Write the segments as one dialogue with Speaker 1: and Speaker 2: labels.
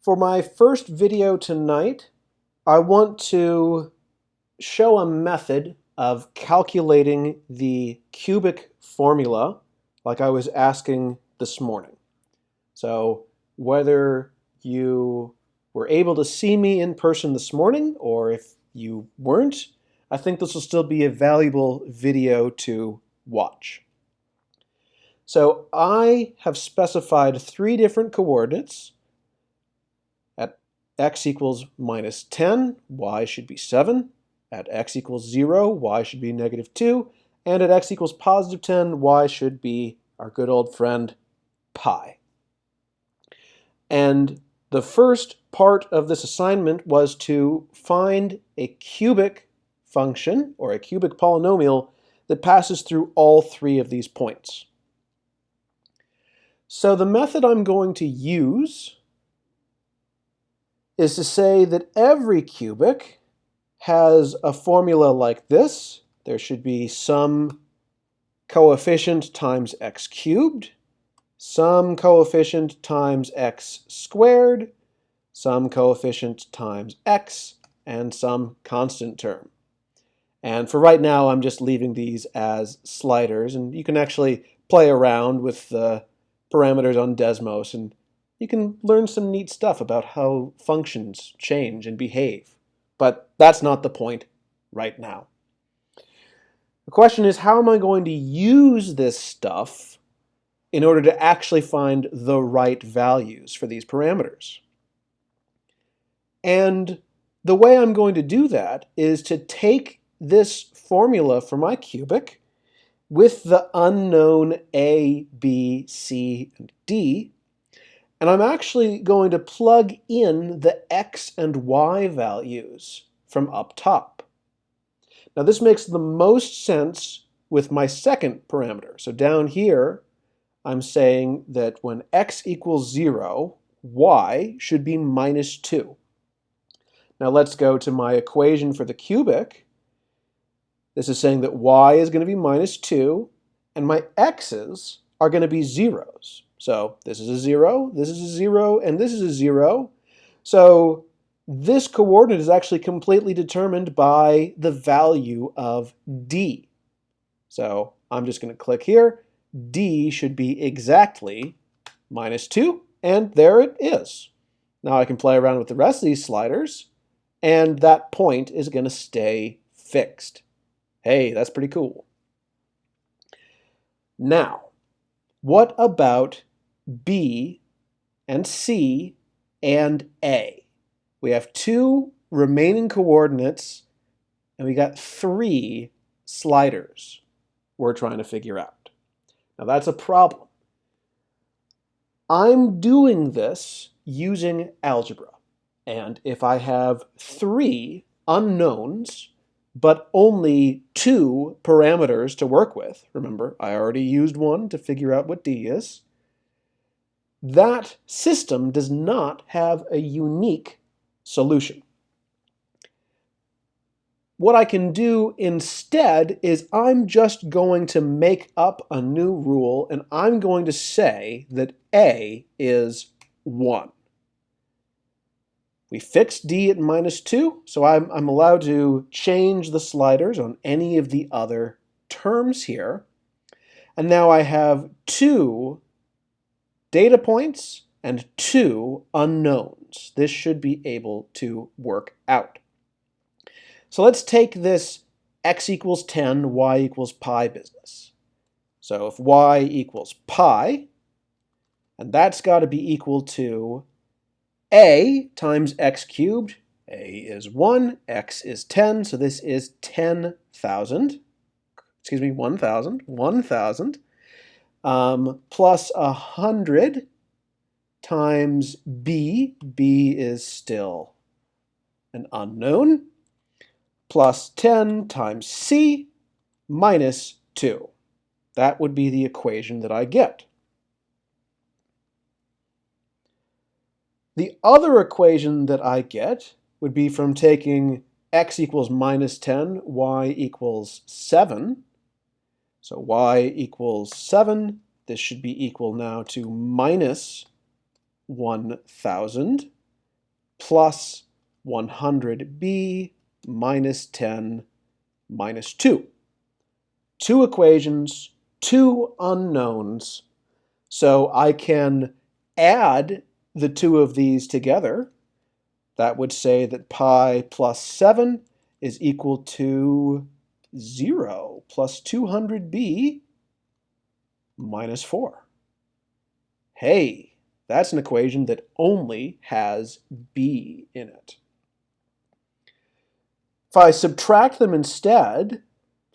Speaker 1: For my first video tonight, I want to show a method of calculating the cubic formula like I was asking this morning. So whether you were able to see me in person this morning or if you weren't, I think this will still be a valuable video to watch. So I have specified three different coordinates. At x equals minus 10, y should be 7. At x equals 0, y should be negative 2. And at x equals positive 10, y should be our good old friend pi. And the first part of this assignment was to find a cubic function, or a cubic polynomial, that passes through all three of these points. So the method I'm going to use is to say that every cubic has a formula like this. There should be some coefficient times x cubed, some coefficient times x squared, some coefficient times x, and some constant term. And for right now, I'm just leaving these as sliders, and you can actually play around with the parameters on Desmos, and you can learn some neat stuff about how functions change and behave. But that's not the point right now. The question is, how am I going to use this stuff in order to actually find the right values for these parameters? And the way I'm going to do that is to take this formula for my cubic with the unknown a, b, c, and d, and I'm actually going to plug in the x and y values from up top. Now this makes the most sense with my second parameter. So down here, I'm saying that when x equals 0, y should be minus 2. Now let's go to my equation for the cubic. This is saying that y is going to be minus 2, and my x's are going to be zeros. So this is a 0, this is a 0, and this is a 0. So this coordinate is actually completely determined by the value of d. So I'm just going to click here. D should be exactly minus 2, and there it is. Now I can play around with the rest of these sliders, and that point is going to stay fixed. Hey, that's pretty cool. Now, what about B and C and A? We have two remaining coordinates, and we got three sliders we're trying to figure out. Now that's a problem. I'm doing this using algebra, and if I have three unknowns, but only two parameters to work with, remember, I already used one to figure out what d is, that system does not have a unique solution. What I can do instead is I'm just going to make up a new rule, and I'm going to say that a is 1. We fixed d at minus 2, so I'm allowed to change the sliders on any of the other terms here. And now I have two data points and two unknowns. This should be able to work out. So let's take this x equals 10, y equals pi business. So if y equals pi, and that's got to be equal to a times x cubed. A is 1, x is 10, so this is 10,000. Excuse me, 1,000. 1,000 plus 100 times b. B is still an unknown. Plus 10 times c minus 2. That would be the equation that I get. The other equation that I get would be from taking x equals minus 10, y equals 7. So y equals 7. This should be equal now to minus 1,000. plus 100b minus 10 minus 2. Two equations, two unknowns. So I can add the two of these together. That would say that pi plus 7 is equal to 0 plus 200b minus 4. Hey, that's an equation that only has b in it. If I subtract them instead,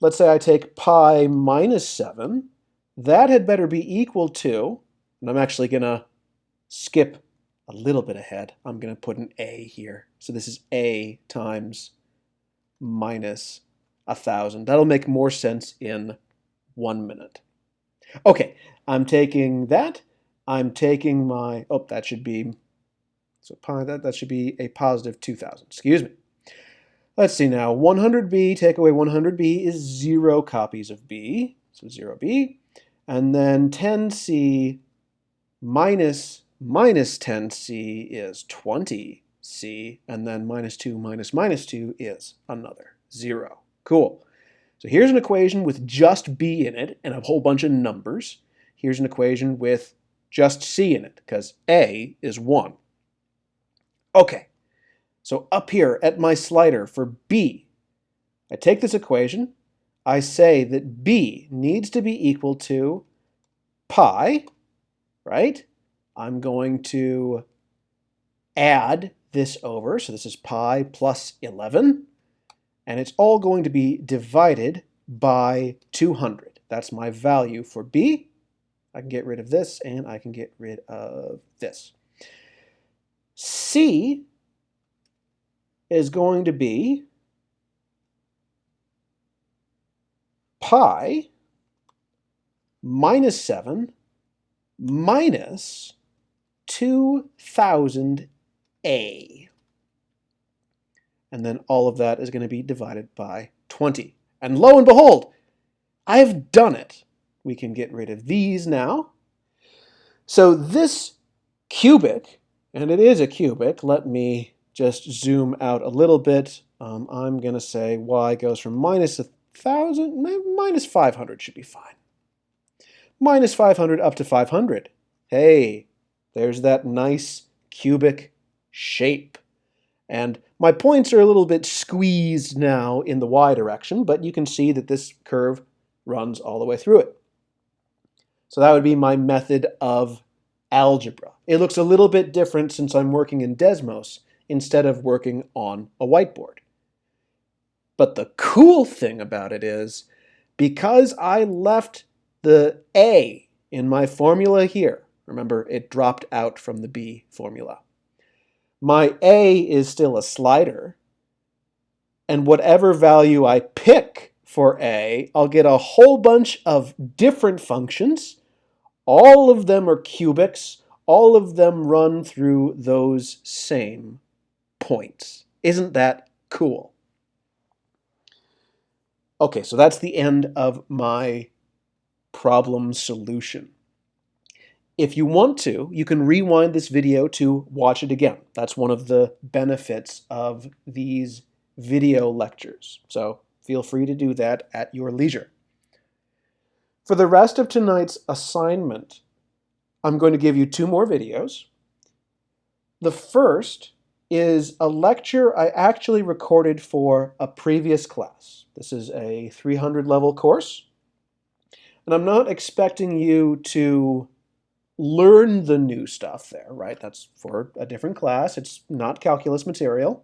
Speaker 1: let's say I take pi minus 7, that had better be equal to, and I'm actually going to skip a little bit ahead. I'm going to put an a here. So this is a times minus 1,000. That'll make more sense in 1 minute. Okay, I'm taking that. I'm taking my, oh, that should be, so pi, that should be a positive 2,000. Excuse me. Let's see now. 100b, take away 100b is 0 copies of b, so 0b. And then 10c minus 10c is 20c, and then minus 2 minus minus 2 is another 0. Cool. So here's an equation with just b in it and a whole bunch of numbers. Here's an equation with just c in it, because a is 1. Okay, so up here at my slider for b, I take this equation, I say that b needs to be equal to pi, right? I'm going to add this over, so this is pi plus 11, and it's all going to be divided by 200. That's my value for b. I can get rid of this, and I can get rid of this. C is going to be pi minus 7 minus 2,000a. And then all of that is going to be divided by 20. And lo and behold, I've done it. We can get rid of these now. So this cubic, and it is a cubic, let me just zoom out a little bit. I'm going to say y goes from minus 1,000, minus 500 should be fine. Minus 500 up to 500. Hey, there's that nice cubic shape. And my points are a little bit squeezed now in the y direction, but you can see that this curve runs all the way through it. So that would be my method of algebra. It looks a little bit different since I'm working in Desmos instead of working on a whiteboard. But the cool thing about it is, because I left the a in my formula here, remember it dropped out from the b formula, my a is still a slider, and whatever value I pick for a, I'll get a whole bunch of different functions. All of them are cubics. All of them run through those same points. Isn't that cool? Okay, so that's the end of my problem solution. If you want to, you can rewind this video to watch it again. That's one of the benefits of these video lectures. So feel free to do that at your leisure. For the rest of tonight's assignment, I'm going to give you 2 more videos. The first is a lecture I actually recorded for a previous class. This is a 300 level course, and I'm not expecting you to learn the new stuff there, right? That's for a different class. It's not calculus material.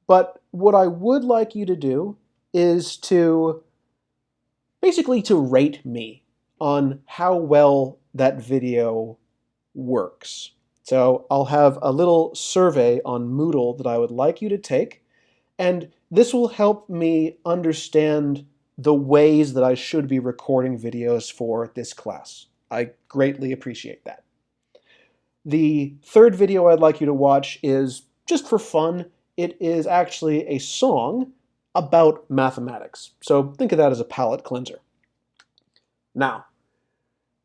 Speaker 1: But what I would like you to do is to basically to rate me on how well that video works. So I'll have a little survey on Moodle that I would like you to take, and this will help me understand the ways that I should be recording videos for this class. I greatly appreciate that. The third video I'd like you to watch is just for fun. It is actually a song about mathematics. So think of that as a palate cleanser. Now,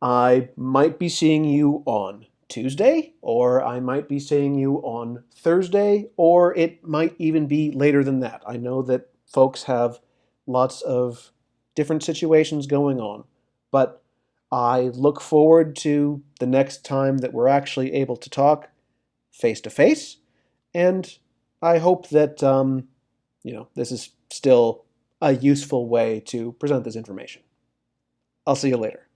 Speaker 1: I might be seeing you on Tuesday, or I might be seeing you on Thursday, or it might even be later than that. I know that folks have lots of different situations going on, but I look forward to the next time that we're actually able to talk face to face, and I hope that this is still a useful way to present this information. I'll see you later.